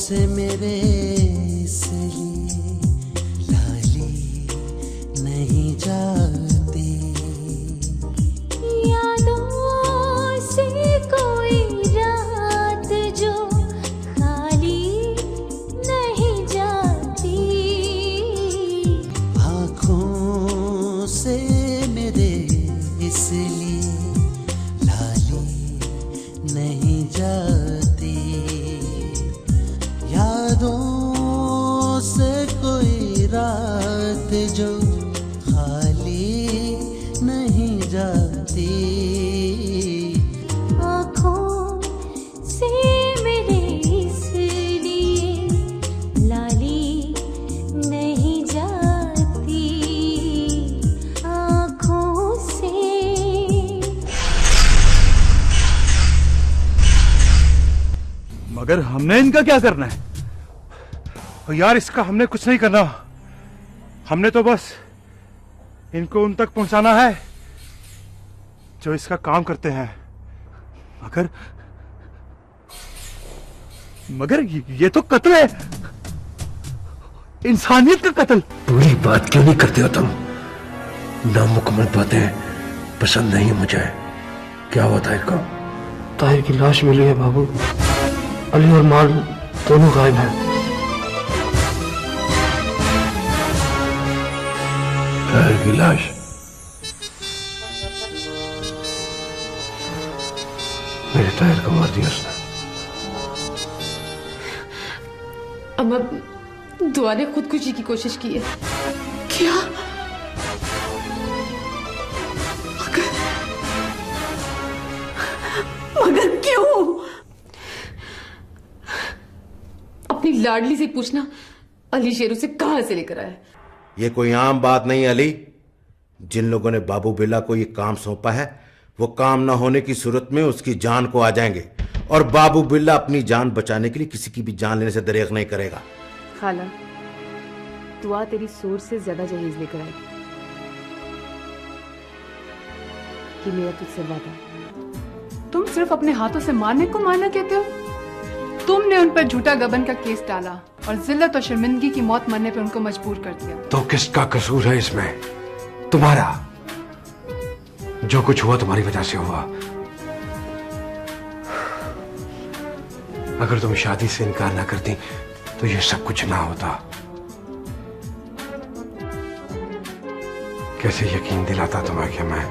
से मेरे इसलिए लाली नहीं जाती, यादों से कोई रात जो खाली नहीं जाती, आँखों से मेरे इसलिए लाली नहीं जाती, यादों से कोई रात जो खाली नहीं जाती, आँखों से मेरे इसलिए लाली नहीं जाती, आँखों से। मगर हमने इनका क्या करना है? और यार इसका हमने कुछ नहीं करना, हमने तो बस इनको उन तक पहुंचाना है जो इसका काम करते हैं। मगर मगर ये तो कत्ल है, इंसानियत का कत्ल। पूरी बात क्यों नहीं करते हो तुम? नामुकम्मल बातें पसंद नहीं मुझे। क्या हुआ ताहिर को? ताहिर की लाश मिली है बाबू, अली और माल दोनों गायब हैं। ताहिर की लाश? मेरे ताहिर को मार दिया उसने। अम्मा, दुआ ने खुदकुशी की कोशिश की है। क्या? मगर क्यों? अपनी लाडली से पूछना अली शेरू से कहां से लेकर आया। ये कोई आम बात नहीं अली। जिन लोगों ने बाबू बिल्ला को ये काम सौंपा है वो काम ना होने की सूरत में उसकी जान को आ जाएंगे, और बाबू बिल्ला अपनी जान बचाने के लिए किसी की भी जान लेने से दरेग नहीं करेगा। खाला, दुआ तेरी सोच से ज्यादा जहेज लेकर आएगी। कि मेरा तुझसे वादा। तुम सिर्फ अपने हाथों से मारने को मारना कहते हो? तुमने उन पर झूठा गबन का केस डाला और जिल्लत और शर्मिंदगी की मौत मरने पर उनको मजबूर कर दिया। तो किसका कसूर है इसमें? तुम्हारा। जो कुछ हुआ तुम्हारी वजह से हुआ। अगर तुम शादी से इनकार ना करती तो ये सब कुछ ना होता। कैसे यकीन दिलाता तुम्हें कि मैं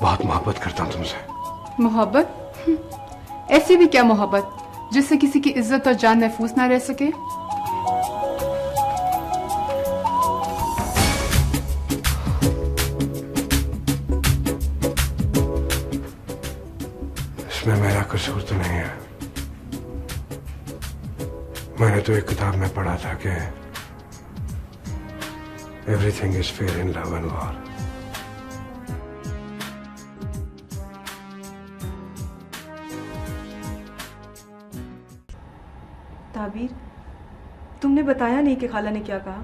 बहुत मोहब्बत करता हूं तुमसे। मोहब्बत? ऐसी भी क्या मोहब्बत जिससे किसी की इज्जत और जान महफूज ना रह सके? इसमें मेरा कसूर तो नहीं है। मैंने तो एक किताब में पढ़ा था कि everything is fair in love and war. Tabir, तुमने बताया नहीं कि खाला ने क्या कहा?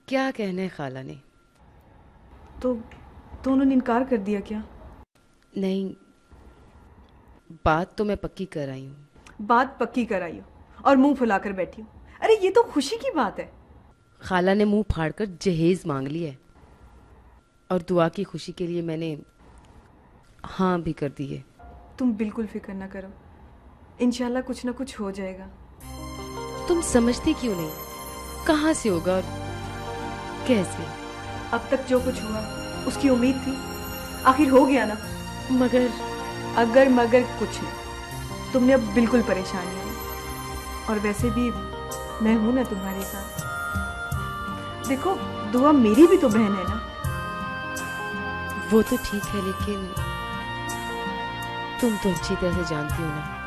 क्या कहने खाला ने? तो उन्होंने इनकार कर दिया क्या? नहीं, बात तो मैं पक्की कर आई हूँ। बात पक्की कराई हो और मुंह फुलाकर बैठी हो। अरे ये तो खुशी की बात है। खाला ने मुंह फाड़कर जहेज मांग लिया है और दुआ की खुशी के लिए मैंने हाँ भी कर दी है। तुम बिल्कुल फिक्र ना करो, इंशाल्लाह कुछ ना कुछ हो जाएगा। तुम समझती क्यों नहीं? कहाँ से होगा और कैसे? अब तक जो कुछ हुआ उसकी उम्मीद थी, आखिर हो गया ना। मगर अगर मगर कुछ नहीं, तुमने अब बिल्कुल परेशान नहीं होना। और वैसे भी मैं हूं ना तुम्हारे साथ। देखो, दुआ मेरी भी तो बहन है ना। वो तो ठीक है, लेकिन तुम तो अच्छी तरह से जानती हो ना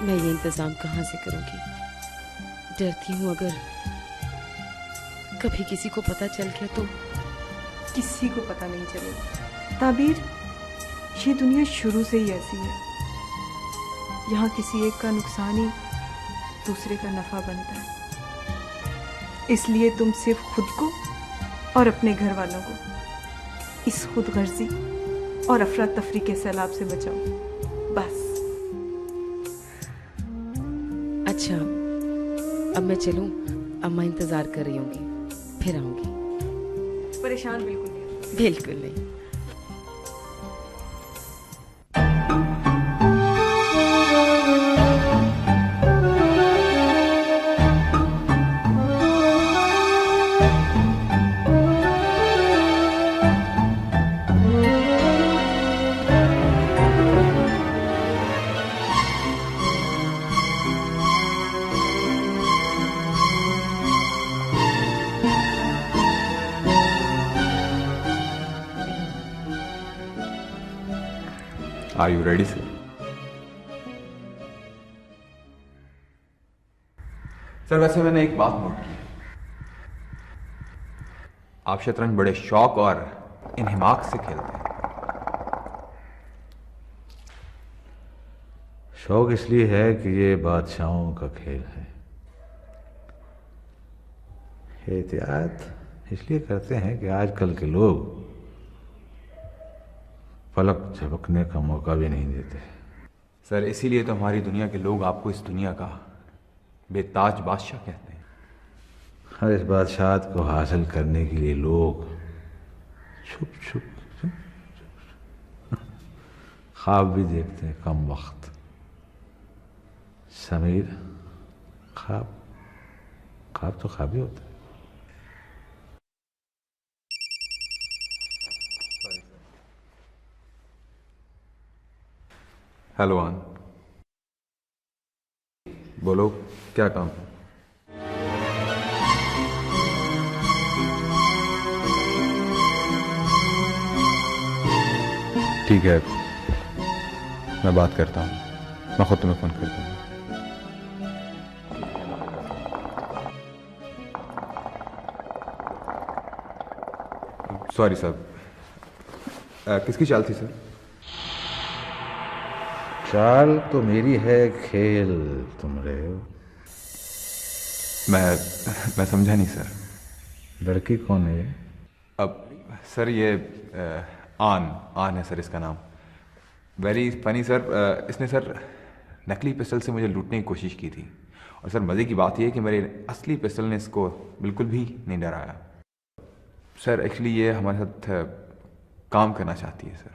मैं ये इंतजाम कहाँ से करूंगी। डरती हूँ अगर कभी किसी को पता चल गया तो। किसी को पता नहीं चलेगा ताबीर। ये दुनिया शुरू से ही ऐसी है। यहाँ किसी एक का नुकसान ही दूसरे का नफा बनता है। इसलिए तुम सिर्फ खुद को और अपने घर वालों को इस खुदगर्जी और अफरा तफरी के सैलाब से बचाओ, बस। अच्छा, अब मैं चलूं? अम्मा इंतजार कर रही होंगी, फिर आऊंगी। परेशान बिल्कुल नहीं। बिल्कुल नहीं। Are you ready, sir? Sir वैसे मैंने एक बात नोट की है। आप शतरंज बड़े शौक और इन्हिमाक से खेलते हैं। शौक इसलिए है कि ये बादशाहों का खेल है। एहतियात इसलिए करते हैं कि आजकल के लोग पलक झपकने का मौका भी नहीं देते। सर इसीलिए तो हमारी दुनिया के लोग आपको इस दुनिया का बेताज बादशाह कहते हैं। और इस बादशाहत को हासिल करने के लिए लोग छुप छुप ख्वाब भी देखते हैं कम वक्त। समीर, ख्वाब ख्वाब तो ख्वाब ही होता है। हेलो आन, बोलो क्या काम है? ठीक है, मैं बात करता हूँ। मैं खुद तुम्हें फोन कर दूंगा। सॉरी साहब, किसकी चाल थी सर? चाल तो मेरी है, खेल तुम रहे हो। मैं समझा नहीं सर। लड़की कौन है ये? अब सर ये आन है सर इसका नाम। Very funny sir. इसने सर नकली पिस्टल से मुझे लूटने की कोशिश की थी। और सर मज़े की बात यह है कि मेरे असली पिस्टल ने इसको बिल्कुल भी नहीं डराया। सर एक्चुअली ये हमारे साथ काम करना चाहती है सर।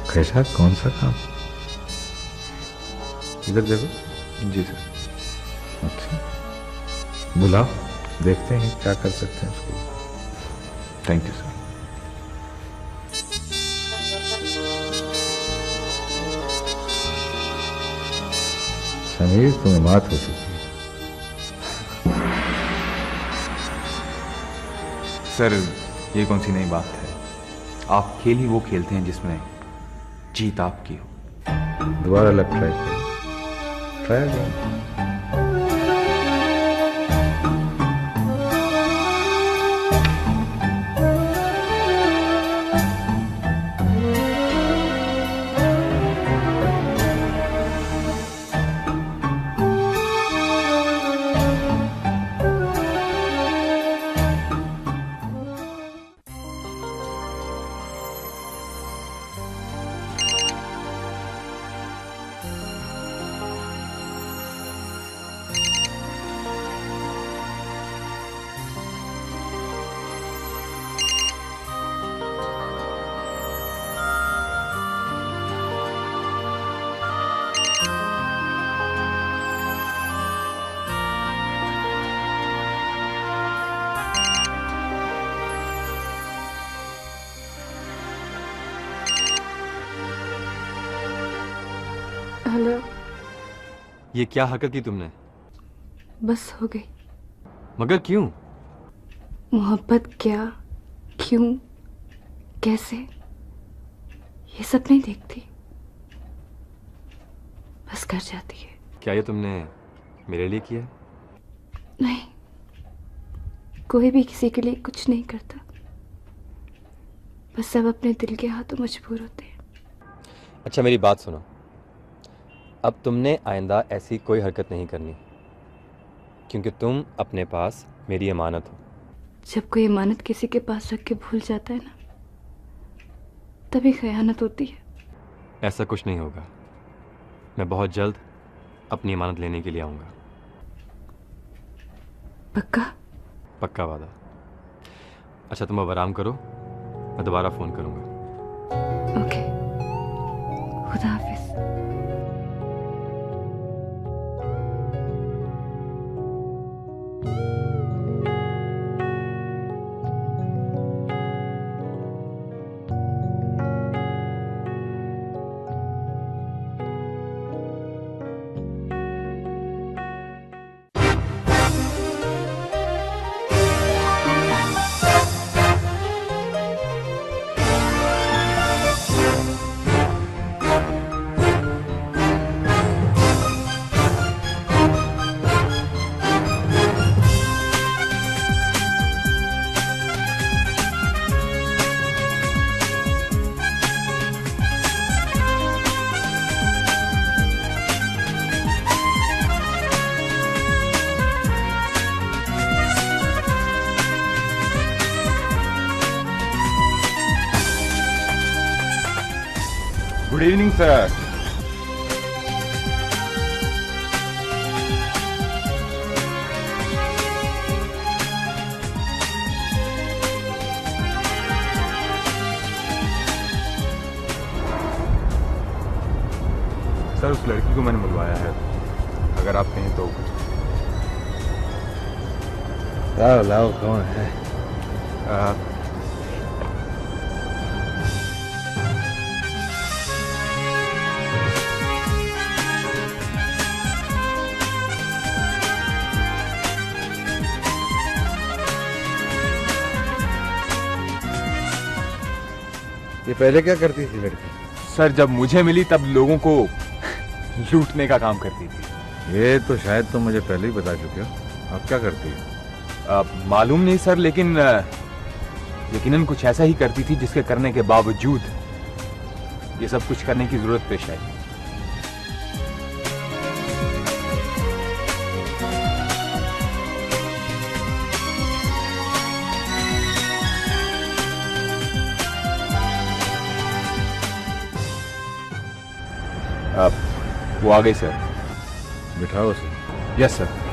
कैसा, कौन सा काम? इधर देखो। जी सर। अच्छा, बुलाओ, देखते हैं क्या कर सकते हैं उसको। Thank you sir. समीर, तुम्हें मात हो चुकी है। सर ये कौन सी नई बात है? आप खेल ही वो खेलते हैं जिसमें जीत आपकी हो। दोबारा लग ट्राई करो। Try again. हेलो। ये क्या हरकत की तुमने? बस हो गई। मगर क्यों? मोहब्बत क्या, क्यों, कैसे, ये सब नहीं देखती, बस कर जाती है। क्या ये तुमने मेरे लिए किया? नहीं, कोई भी किसी के लिए कुछ नहीं करता, बस सब अपने दिल के हाथों मजबूर होते हैं। अच्छा मेरी बात सुनो, अब तुमने आइंदा ऐसी कोई हरकत नहीं करनी, क्योंकि तुम अपने पास मेरी अमानत हो। जब कोई अमानत किसी के पास रख के भूल जाता है ना, तभी खयानत होती है। ऐसा कुछ नहीं होगा। मैं बहुत जल्द अपनी अमानत लेने के लिए आऊँगा। पक्का? पक्का वादा। अच्छा तुम अब आराम करो, मैं दोबारा फ़ोन करूँगा। ओके, खुदा हाफिज। Good evening sir. सर उस लड़की को मैंने बुलवाया है, अगर आप कहें तो। लाओ लाओ, कौन है? ये पहले क्या करती थी लड़की? सर जब मुझे मिली तब लोगों को लूटने का काम करती थी। ये तो शायद तुम मुझे पहले ही बता चुके हो। अब क्या करती है? मालूम नहीं सर, लेकिन यकीनन कुछ ऐसा ही करती थी जिसके करने के बावजूद ये सब कुछ करने की जरूरत पेश आई। वो आ गई सर। बिठाओ उसे। Yes sir.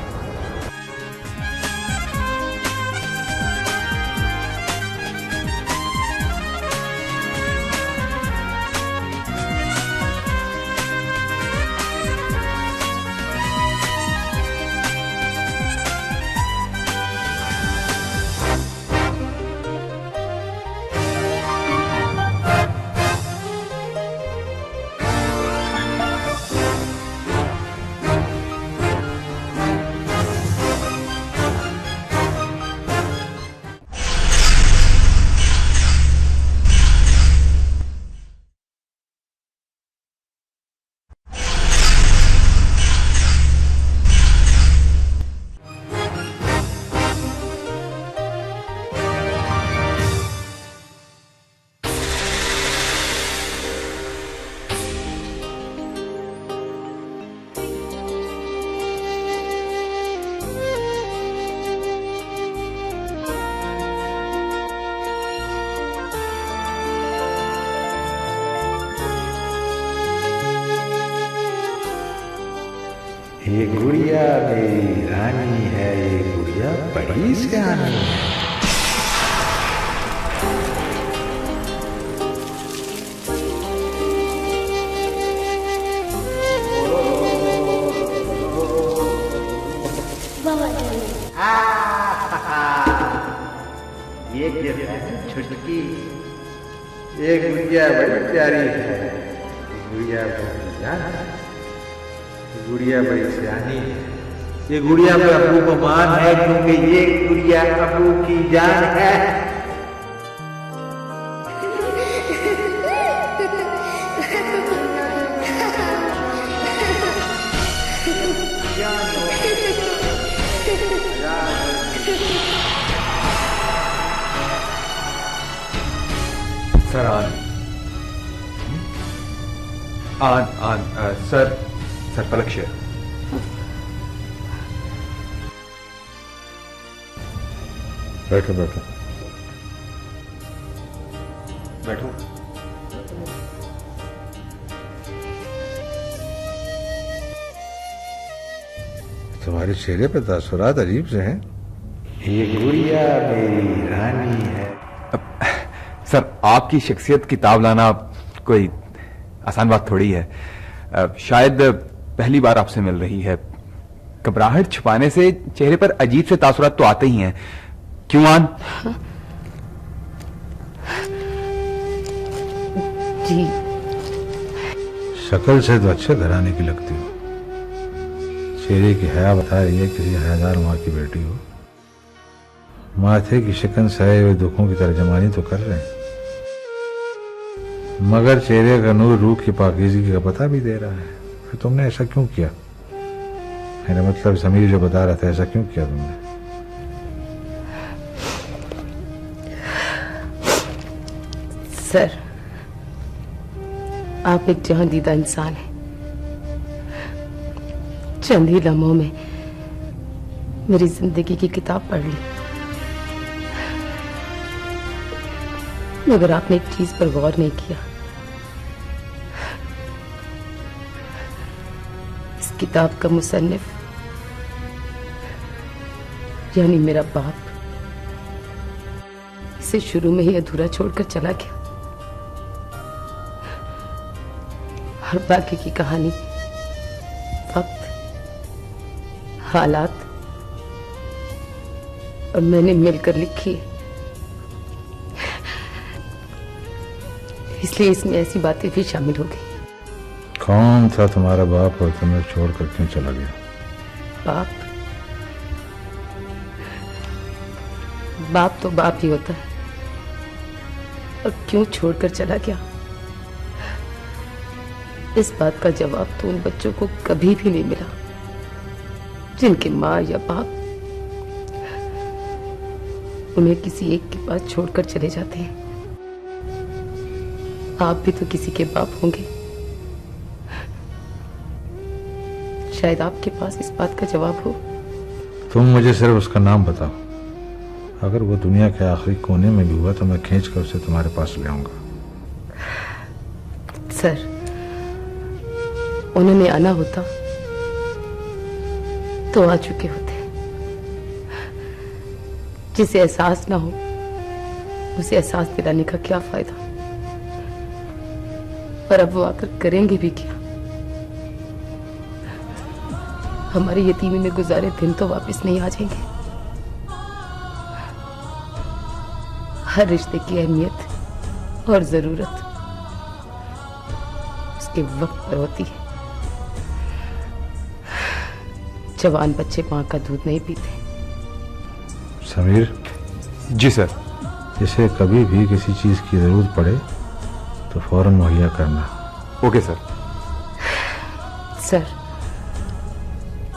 ये गुड़िया मेरी रानी है, ये गुड़िया बड़ी सियानी है। ये छुटकी, ये गुड़िया बड़ी प्यारी है, गुड़िया बड़ी जान है, गुड़िया बड़ी सियानी है। ये गुड़िया पर अबू को मान है क्योंकि ये गुड़िया अबू की जान है। सर आन सर पलक शेर। बैठो बैठो बैठो। तुम्हारे चेहरे पे तासुरात अजीब से हैं। ये गुड़िया मेरी रानी है। सर, आपकी शख्सियत की ताब लाना कोई आसान बात थोड़ी है। शायद पहली बार आपसे मिल रही है। घबराहट छुपाने से चेहरे पर अजीब से तासुरात तो आते ही हैं। क्यों आन? जी। शक्ल से तो अच्छे घराने की लगती हो। चेहरे की हया बता रही है किसी हयादार माँ की बेटी हो। माथे की शिकन सहे हुए दुखों की तर्जमानी तो कर रहे हैं, मगर चेहरे का नूर रूह की पाकीज़गी का पता भी दे रहा है। फिर तुमने ऐसा क्यों किया? मेरा मतलब समीर जो बता रहा था, ऐसा क्यों किया तुमने? सर, आप एक जहां दीदा इंसान हैं। चंद ही लम्हों में मेरी जिंदगी की किताब पढ़ ली, मगर आपने एक चीज पर गौर नहीं किया। इस किताब का मुसन्निफ यानी मेरा बाप इसे शुरू में ही अधूरा छोड़कर चला गया, और बाकी की कहानी वक्त, हालात और मैंने मिलकर लिखी है। इसलिए इसमें ऐसी बातें भी शामिल हो गई। कौन था तुम्हारा बाप और तुम्हें छोड़कर क्यों चला गया? बाप तो बाप ही होता है, और क्यों छोड़कर चला गया, इस बात का जवाब तो उन बच्चों को कभी भी नहीं मिला जिनके माँ या बाप उन्हें किसी एक के पास छोड़कर चले जाते हैं। आप भी तो किसी के बाप होंगे। शायद आपके पास इस बात का जवाब हो। तुम मुझे सिर्फ उसका नाम बताओ। अगर वो दुनिया के आखिरी कोने में भी हुआ तो मैं खींच कर उसे तुम्हारे पास ले आऊंगा। सर, उन्होंने आना होता तो आ चुके होते। जिसे एहसास ना हो उसे एहसास दिलाने का क्या फायदा। पर अब वो आकर करेंगे भी क्या? हमारी यतीमी में गुजारे दिन तो वापस नहीं आ जाएंगे। हर रिश्ते की अहमियत और जरूरत उसके वक्त पर होती है। जवान बच्चे मां का दूध नहीं पीते। समीर। जी सर। इसे कभी भी किसी चीज की जरूरत पड़े तो फौरन मुहैया करना। Okay sir. सर,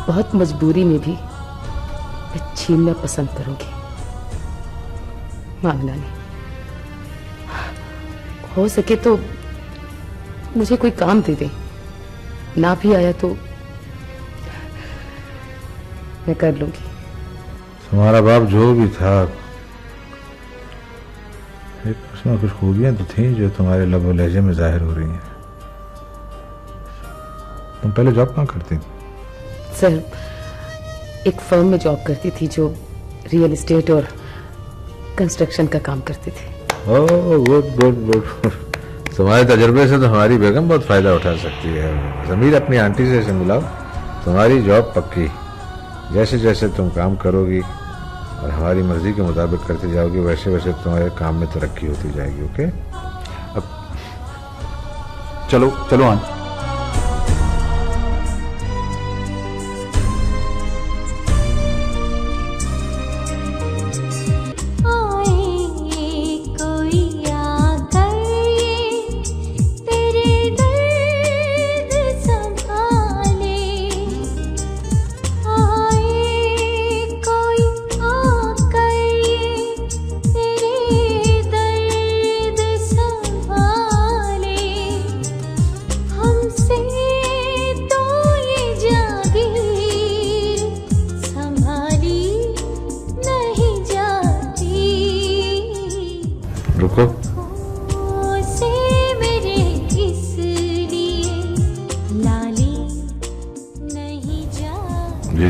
बहुत मजबूरी में भी मैं छीनना पसंद करूंगी। मांगना नहीं। हो सके तो मुझे कोई काम दे दे। ना भी आया तो मैं कर लूंगी। तुम्हारा बाप जो भी था, एक उसमें कुछ खूबियां तो थी जो तुम्हारे लबो लहजे में जाहिर हो रही हैं। तुम पहले जॉब कहाँ करती थी? सर, एक फर्म में जॉब करती थी जो रियल एस्टेट और कंस्ट्रक्शन का काम करती थी। ओह, गुड गुड गुड। तुम्हारे तजुर्बे से तो हमारी बेगम बहुत फायदा उठा सकती है। जमीर, अपनी आंटी से मिलाओ। तुम्हारी जॉब पक्की। जैसे जैसे तुम काम करोगी और हमारी मर्जी के मुताबिक करते जाओगी, वैसे वैसे तुम्हारे काम में तरक्की होती जाएगी। ओके? अब चलो चलो आन। हम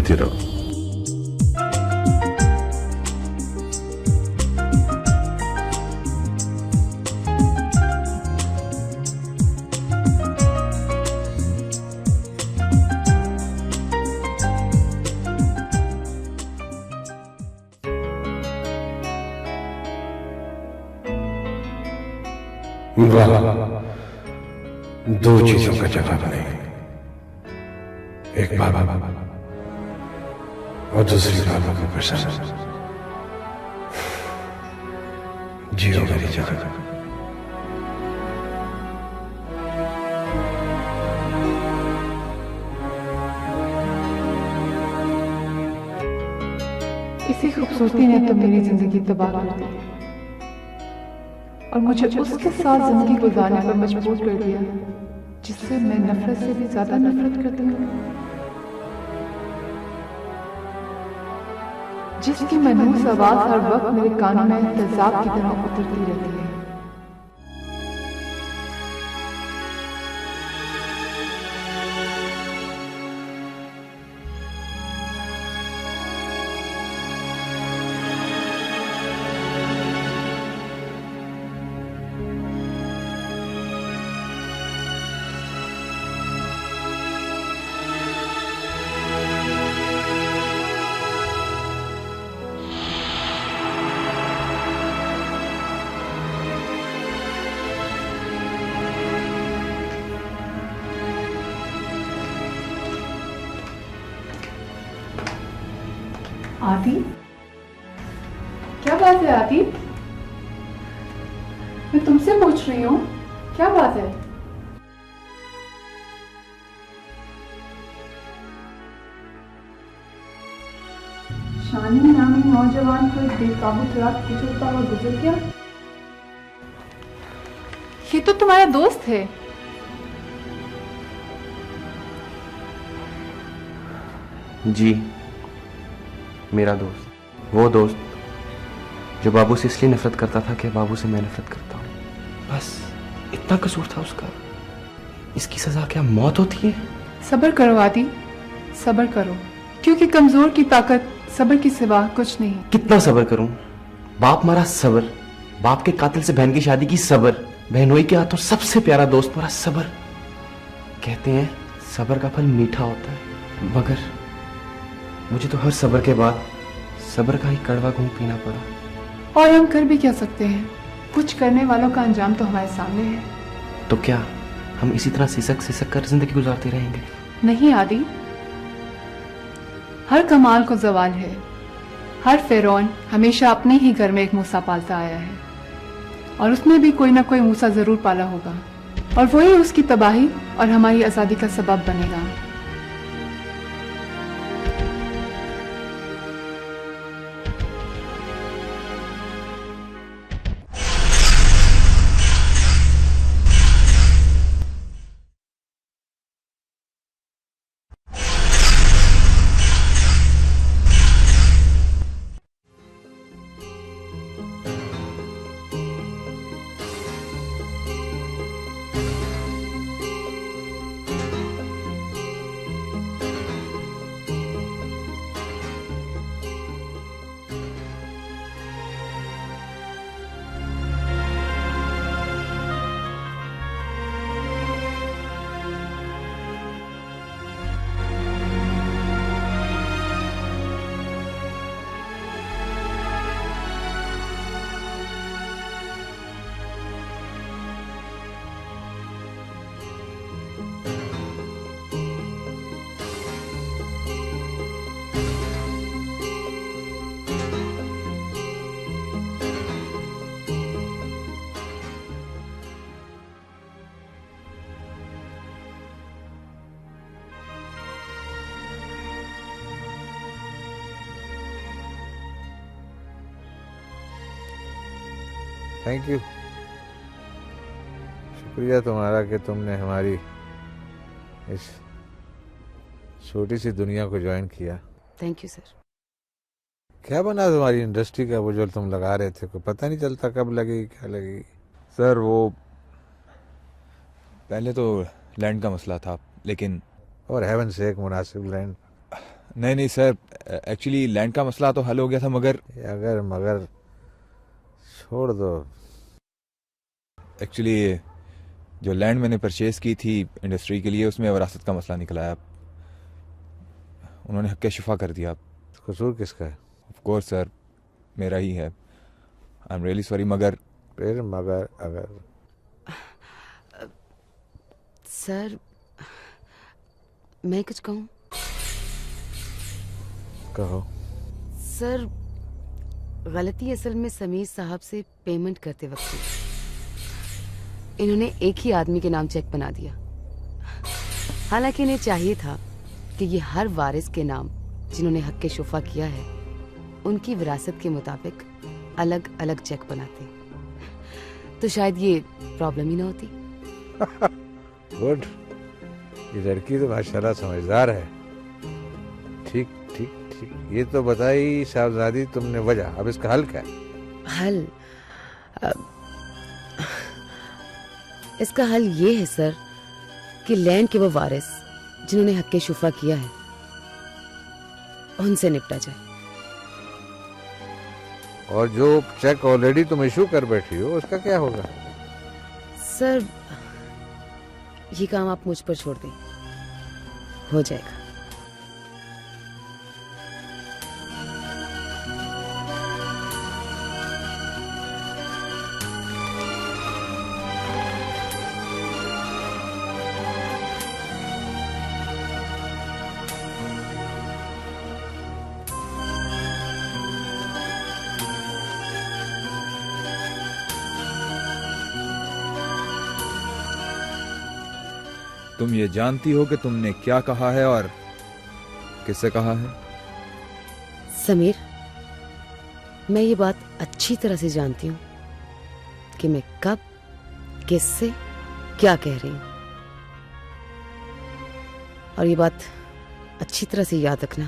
जीती रहो। वाह, दो चीजों का जवाब नहीं, एक बाबा और दूसरी बाबा को पसंद। जियो मेरी जगह। इसी खूबसूरती ने तो मेरी जिंदगी तबाह कर दी और मुझे उसके साथ जिंदगी गुजारने पर मजबूर कर दिया जिससे मैं नफरत से भी ज्यादा नफरत करती हूँ, जिसकी मनहूस आवाज हर वक्त मेरे कानों में तेजाब की तरह उतरती रहती है। आदि, क्या बात है आदि? मैं तुमसे पूछ रही हूँ, क्या बात है? शानी नामी नौजवान को एक बेकाबू तुरंत कुचलता हुआ गुजर गया। ये तो तुम्हारा दोस्त है। जी, मेरा दोस्त, वो दोस्त जो बाबू से इसलिए नफरत करता था कि बाबू से मैं नफरत करता हूँ। बस इतना कसूर था उसका। इसकी सजा क्या मौत होती है? सब्र करो आदि, सब्र करो, क्योंकि कमजोर की ताकत सब्र की सिवा कुछ नहीं। कितना सब्र करूं? बाप मारा सब्र, बाप के कातिल से बहन की शादी की सब्र, बहनोई के हाथों सबसे प्यारा दोस्त मारा सब्र। कहते हैं सब्र का फल मीठा होता है, मगर मुझे तो हर सब्र के बाद सब्र का ही कड़वा घूंट पीना पड़ा। और हम कर भी क्या सकते हैं? कुछ करने वालों का अंजाम तो हमारे सामने है। तो क्या हम इसी तरह सिसक सिसक कर जिंदगी गुजारते रहेंगे? नहीं आदि, हर कमाल को जवाल है। हर फिरौन हमेशा अपने ही घर में एक मूसा पालता आया है और उसने भी कोई ना कोई मूसा जरूर पाला होगा, और वही उसकी तबाही और हमारी आज़ादी का सबब बनेगा। थैंक यू, शुक्रिया तुम्हारा कि तुमने हमारी इस छोटी सी दुनिया को ज्वाइन किया। Thank you sir. क्या बना तुम्हारी इंडस्ट्री का? वो जो तुम लगा रहे थे, कोई पता नहीं चलता कब लगेगी क्या लगेगी। सर वो पहले तो लैंड का मसला था, लेकिन और हेवन से एक मुनासिब लैंड। नहीं नहीं सर, एक्चुअली लैंड का मसला तो हल हो गया था, मगर अगर मगर छोड़ दो। एक्चुअली जो लैंड मैंने परचेज की थी इंडस्ट्री के लिए, उसमें विरासत का मसला निकला है। उन्होंने हक़ शुफा कर दिया। कसूर किसका है? ऑफ कोर्स सर, मेरा ही है। I am really sorry. मगर फिर मगर अगर सर मैं कुछ कहूँ? कहो। सर गलती असल में समीर साहब से पेमेंट करते वक्त हुई। इन्होंने एक ही आदमी के नाम चेक बना दिया, हालांकि इन्हें चाहिए था कि ये हर वारिस के नाम जिन्होंने हक़ शुफा किया है उनकी विरासत के मुताबिक अलग अलग चेक बनाते, तो शायद ये प्रॉब्लम ही ना होती। गुड, ये लड़की तो माशाल्लाह समझदार है। ठीक ठीक ठीक, ये तो बताई साहबजादी तुमने वजह, अब इसका हल क्या है? हल इसका हल ये है सर कि लैंड के वो वारिस जिन्होंने हक़ शुफा किया है उनसे निपटा जाए। और जो चेक ऑलरेडी तुम इशू कर बैठी हो उसका क्या होगा? सर ये काम आप मुझ पर छोड़ दें, हो जाएगा। तुम ये जानती हो कि तुमने क्या कहा है और किससे कहा है? समीर, मैं ये बात अच्छी तरह से जानती हूँ कि मैं कब किससे क्या कह रही हूँ, और ये बात अच्छी तरह से याद रखना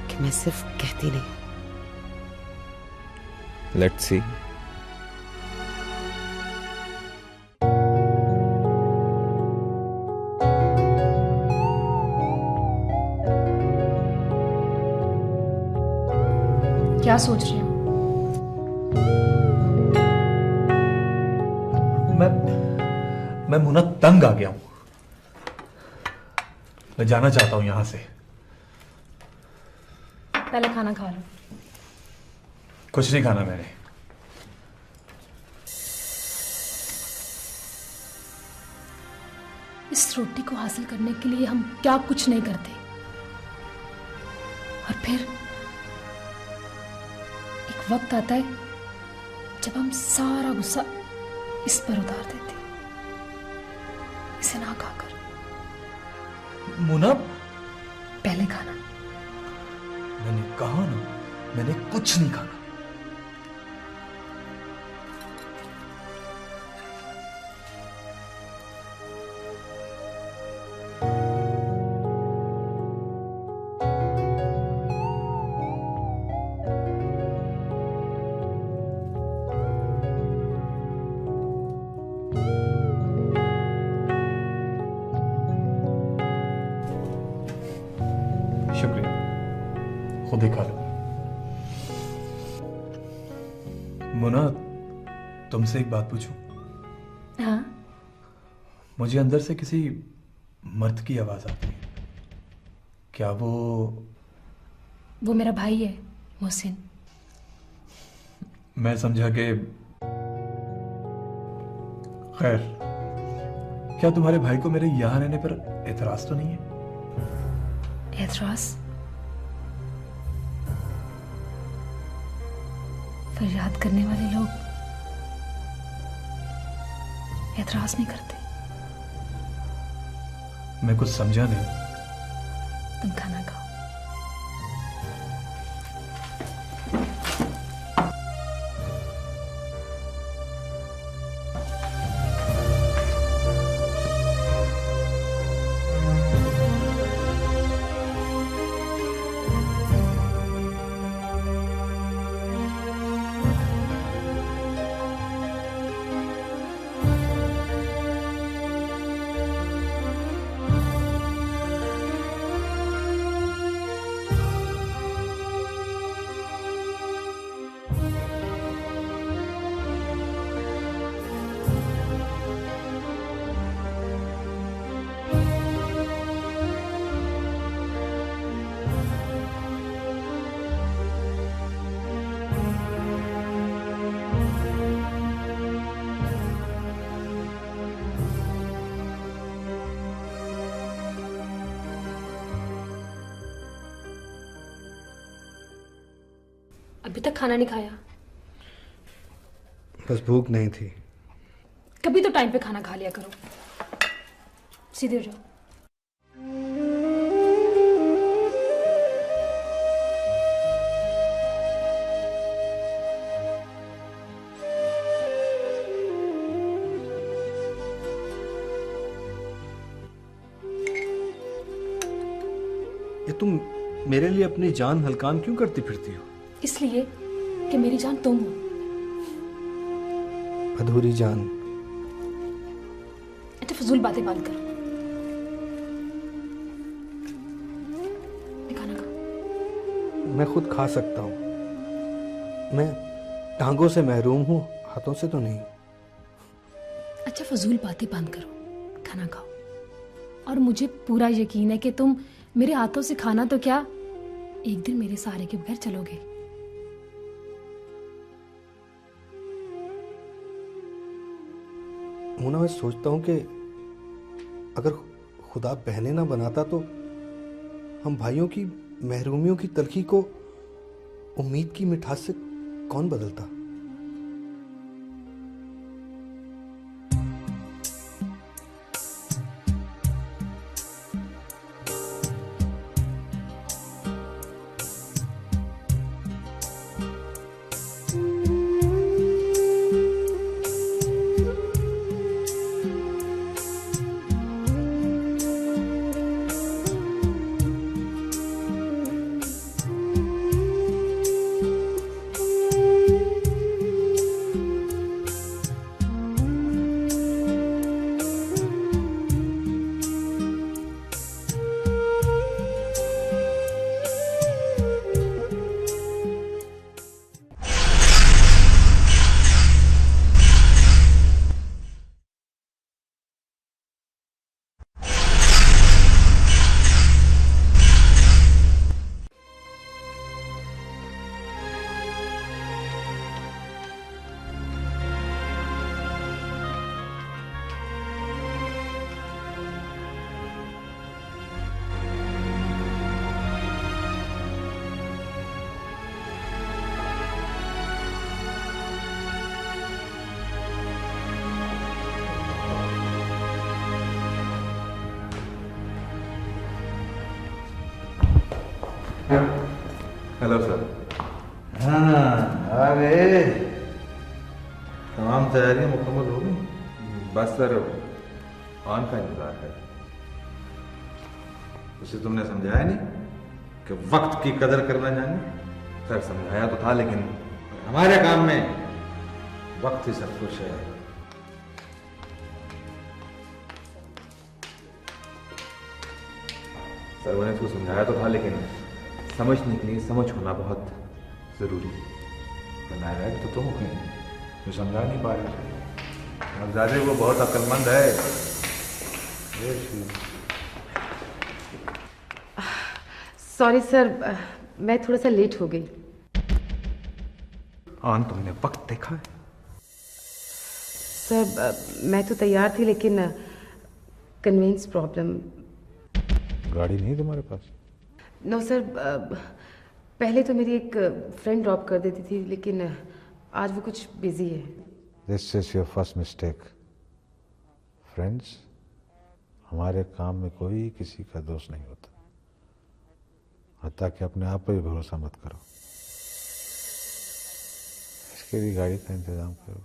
कि मैं सिर्फ कहती नहीं। Let's see. क्या सोच रहे हो? मैं मुन्ना तंग आ गया हूं। मैं जाना चाहता हूं यहां से। पहले खाना खा लो। कुछ नहीं खाना मैंने। इस रोटी को हासिल करने के लिए हम क्या कुछ नहीं करते, और फिर एक वक्त आता है जब हम सारा गुस्सा इस पर उतार देते, इसे ना खाकर। मुन्ना, पहले खाना। मैंने कहा ना, मैंने कुछ नहीं खाना। शुक्रिया, खुद ही खा लो। मुन्ना, तुमसे एक बात पूछूं? हाँ। मुझे अंदर से किसी मर्द की आवाज आती है। क्या वो मेरा भाई है, मोहसिन। मैं समझा कि खैर, क्या तुम्हारे भाई को मेरे यहां रहने पर एतराज तो नहीं है? एतराज? फरियाद करने वाले लोग एतराज नहीं करते। मैं कुछ समझा नहीं। तुम खाना खाओ। तक खाना नहीं खाया? बस भूख नहीं थी। कभी तो टाइम पे खाना खा लिया करो। सीधे हो जाओ। ये तुम मेरे लिए अपनी जान हलकान क्यों करती फिरती हो? इसलिए कि मेरी जान तुम हो। अधूरी जान। अच्छा फजूल बातें बंद करो। खाना खाओ। मैं खुद खा सकता हूँ। मैं टांगों से महरूम हूँ, हाथों से तो नहीं। अच्छा फजूल बातें बंद करो, खाना खाओ। और मुझे पूरा यकीन है कि तुम मेरे हाथों से खाना तो क्या, एक दिन मेरे सहारे के बगैर चलोगे। मोना, मैं सोचता हूँ कि अगर खुदा बहनें ना बनाता तो हम भाइयों की महरूमियों की तलखी को उम्मीद की मिठास से कौन बदलता। Hello sir. हाँ आ गए। तमाम तैयारियां मुकम्मल हो गई? बस सर ऑन का इंतजार है। उसे तुमने समझाया नहीं कि वक्त की कदर करना जाने? सर समझाया तो था, लेकिन हमारे काम में वक्त ही सब कुछ है। सर मैंने उसको समझाया तो था, लेकिन समझने के लिए समझ होना बहुत जरूरी है। नालायक तो तुम हो, जो समझा नहीं पा रहे। अब ज्यादा वो बहुत अक्लमंद है। सॉरी सर, मैं थोड़ा सा लेट हो गई। ऑन तुमने वक्त देखा है? सर मैं तो तैयार थी, लेकिन कन्वेंस प्रॉब्लम। गाड़ी नहीं तुम्हारे पास? नो सर, पहले तो मेरी एक फ्रेंड ड्रॉप कर देती थी, लेकिन आज वो कुछ बिजी है। This is your first mistake. Friends, हमारे काम में कोई किसी का दोस्त नहीं होता। हत्ता कि अपने आप पर भी भरोसा मत करो। इसके लिए गाड़ी का इंतजाम करो।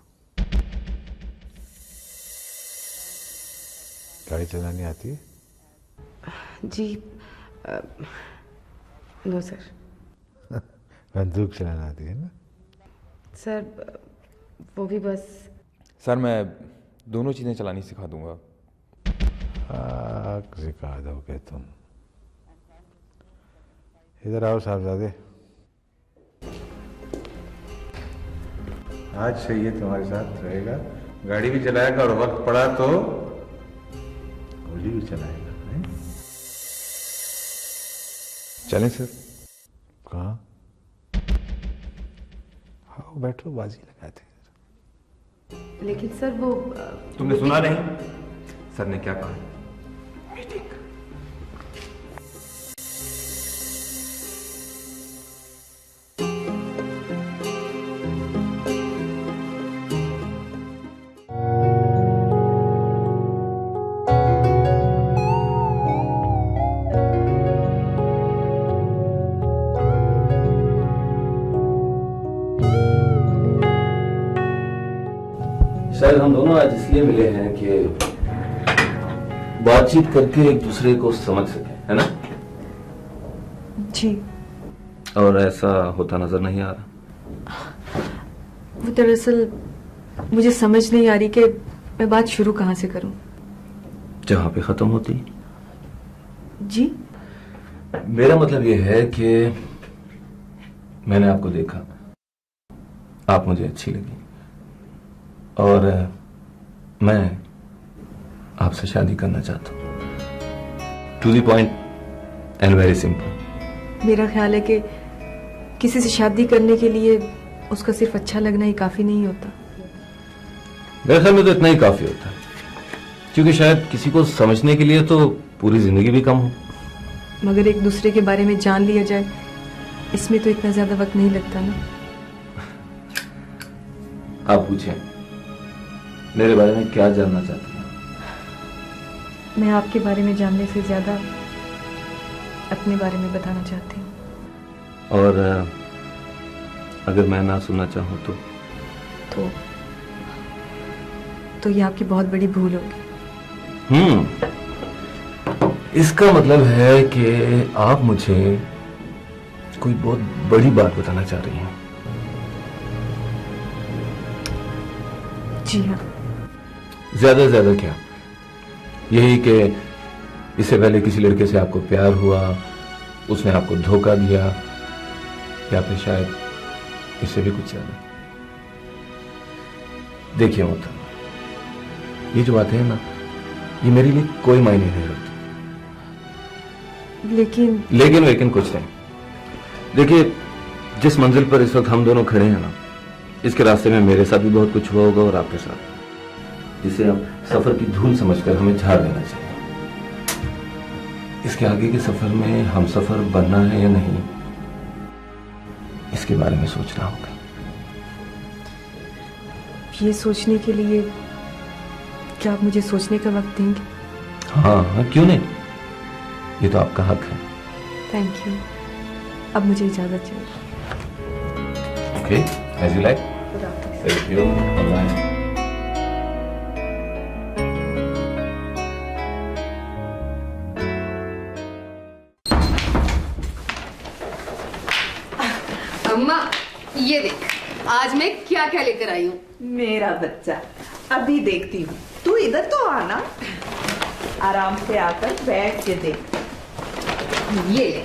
गाड़ी चलानी आती है? जी नो सर। बंदूक चलाना आती है ना? सर वो भी बस। सर मैं दोनों चीज़ें चलानी सिखा दूंगा। सिखा दोगे तुम? इधर आओ साहबजादे। आज से ये तुम्हारे साथ रहेगा। गाड़ी भी चलाएगा और वक्त पड़ा तो गोली भी चलाएगा। चलें सर? कहाँ? आओ बैठो, बाजी लगाते हैं। लेकिन सर वो तुमने सुना नहीं सर ने क्या कहा? मीटिंग। दोनों आज इसलिए मिले हैं कि बातचीत करके एक दूसरे को समझ सके, है ना? जी। और ऐसा होता नजर नहीं आ रहा। वो दरअसल मुझे समझ नहीं आ रही कि मैं बात शुरू कहाँ से करूं। जहां पे खत्म होती। जी? मेरा मतलब यह है कि मैंने आपको देखा, आप मुझे अच्छी लगी और मैं आपसे शादी करना चाहता हूं। To the point and very simple. मेरा ख्याल है कि किसी से शादी करने के लिए उसका सिर्फ अच्छा लगना ही काफी नहीं होता। मेरे ख्याल में तो इतना ही काफी होता है, क्योंकि शायद किसी को समझने के लिए तो पूरी जिंदगी भी कम हो। मगर एक दूसरे के बारे में जान लिया जाए, इसमें तो इतना ज्यादा वक्त नहीं लगता ना। आप पूछें, मेरे बारे में क्या जानना चाहती हैं? मैं आपके बारे में जानने से ज्यादा अपने बारे में बताना चाहती हूँ। और अगर मैं ना सुनना चाहूँ तो ये आपकी बहुत बड़ी भूल होगी। इसका मतलब है कि आप मुझे कोई बहुत बड़ी बात बताना चाह रही हैं। जी हाँ। ज्यादा ज्यादा क्या? यही कि इससे पहले किसी लड़के से आपको प्यार हुआ, उसने आपको धोखा दिया, या फिर शायद इससे भी कुछ ज्यादा। देखिए मोहतरमा, ये जो बातें हैं ना, ये मेरे लिए कोई मायने नहीं रखती। लेकिन कुछ नहीं। देखिए, जिस मंजिल पर इस वक्त हम दोनों खड़े हैं ना, इसके रास्ते में मेरे साथ भी बहुत कुछ हुआ होगा और आपके साथ, जिसे हम सफर की धूल समझकर हमें झाड़ देना चाहिए। इसके आगे के सफर में हम सफर बनना है या नहीं, इसके बारे में सोचना होगा। ये सोचने के लिए क्या आप मुझे सोचने का वक्त देंगे? हाँ, क्यों नहीं, ये तो आपका हक है। Thank you. अब मुझे इजाजत चाहिए। Okay, as you like. Thank you. Bye. अम्मा, ये देख, आज मैं क्या क्या लेकर आई हूँ। मेरा बच्चा, अभी देखती हूँ। तू इधर तो आना, आराम से आकर बैठ के देख। ये ले,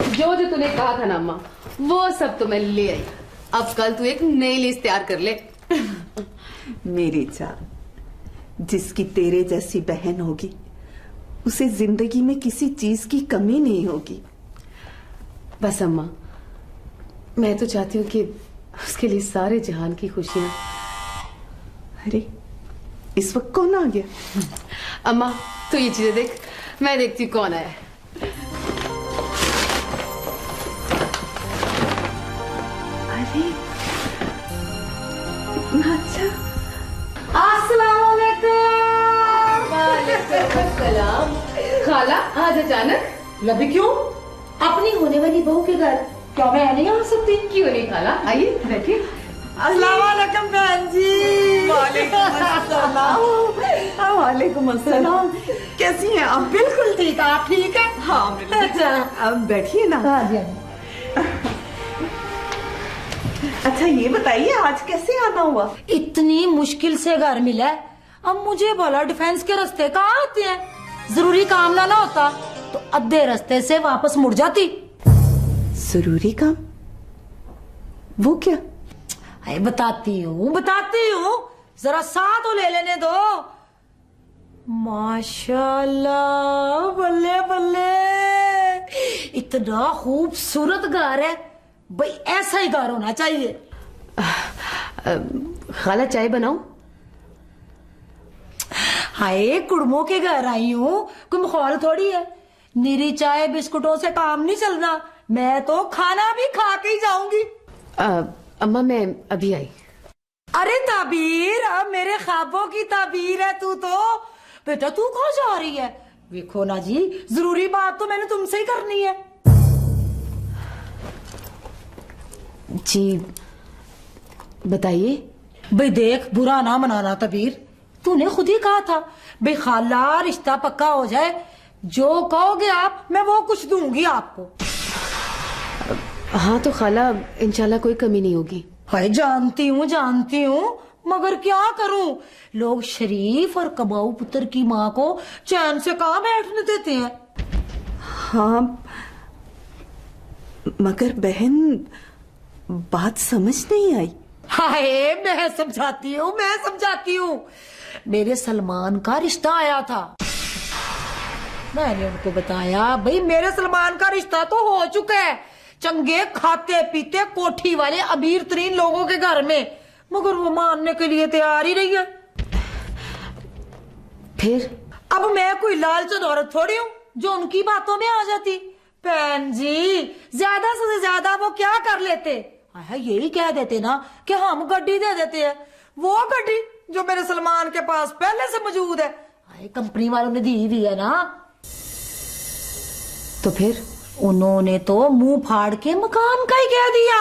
जो जो तूने कहा था ना अम्मा, वो सब तो मैं ले आई। अब कल तू एक नई लिस्ट तैयार कर ले। मेरी जान, जिसकी तेरे जैसी बहन होगी, उसे जिंदगी में किसी चीज की कमी नहीं होगी। बस अम्मा, मैं तो चाहती हूँ कि उसके लिए सारे जहान की खुशियां। अरे, इस वक्त कौन आ गया? अम्मा, तो ये चीजें देख, मैं देखती हूँ कौन आया है। अरे, इतना अच्छा। अस्सलाम। खाला, आज अचानक लबी क्यों? अपनी होने वाली बहू के घर क्या मैं नहीं आ सकती? क्यों नहीं खाला, आइए बैठिए। अस्सलाम वालेकुम बहन जी। वालेकुम अस्सलाम। कैसी हैं आप? बिल्कुल ठीक, आप ठीक है? हाँ बिल्कुल। अच्छा, अब बैठिए ना। हाँ जी। अच्छा ये बताइए, आज कैसे आना हुआ? इतनी मुश्किल से घर मिला है, अब मुझे भला डिफेंस के रास्ते कहाँ आते हैं? जरूरी काम ना होता तो आधे रास्ते से वापस मुड़ जाती। जरूरी काम? वो क्या? बताती हूँ, जरा साथ तो ले लेने दो। माशाल्लाह, बल्ले बल्ले, इतना खूबसूरत घर है भाई, ऐसा ही घर होना चाहिए। खाला, चाय बनाऊं? हाय, कुड़मों के घर आई हूँ, कोई माहौल थोड़ी है। निरी चाय बिस्कुटों से काम नहीं चलना, मैं तो खाना भी खा के ही जाऊंगी। अम्मा, मैं अभी आई। अरे ताबीर, अब मेरे ख्वाबों की ताबीर है तू तो। बेटा तू कहाँ जा रही है? देखो ना जी, जरूरी बात तो मैंने तुमसे ही करनी है। जी बताइए। भाई देख, बुरा ना मनाना ताबीर, तूने खुद ही कहा था भाई खाला रिश्ता पक्का हो जाए, जो कहोगे आप मैं वो कुछ दूंगी आपको। हाँ तो खाला इंशाल्लाह कोई कमी नहीं होगी। हाय जानती हूँ, मगर क्या करूं, लोग शरीफ और कबाऊ पुत्र की माँ को चैन से कहाँ बैठने देते हैं। हाँ मगर बहन बात समझ नहीं आई। हाय मैं समझाती हूँ। मेरे सलमान का रिश्ता आया था, मैंने उनको बताया भाई मेरे सलमान का रिश्ता तो हो चुका है चंगे खाते पीते कोठी वाले अमीर तरीन लोगों के घर में, मगर वो मानने के लिए तैयार ही नहीं है। फिर अब मैं कोई लालचन औरत थोड़ी हूँ जो उनकी बातों में आ जाती। बहन जी ज्यादा से ज्यादा वो क्या कर लेते, यही कह देते ना कि हम गड्डी दे देते हैं, वो गड्डी जो मेरे सलमान के पास पहले से मौजूद है, कंपनी वालों ने दी हुई है ना। तो फिर उन्होंने तो मुंह फाड़ के मकान का ही कह दिया।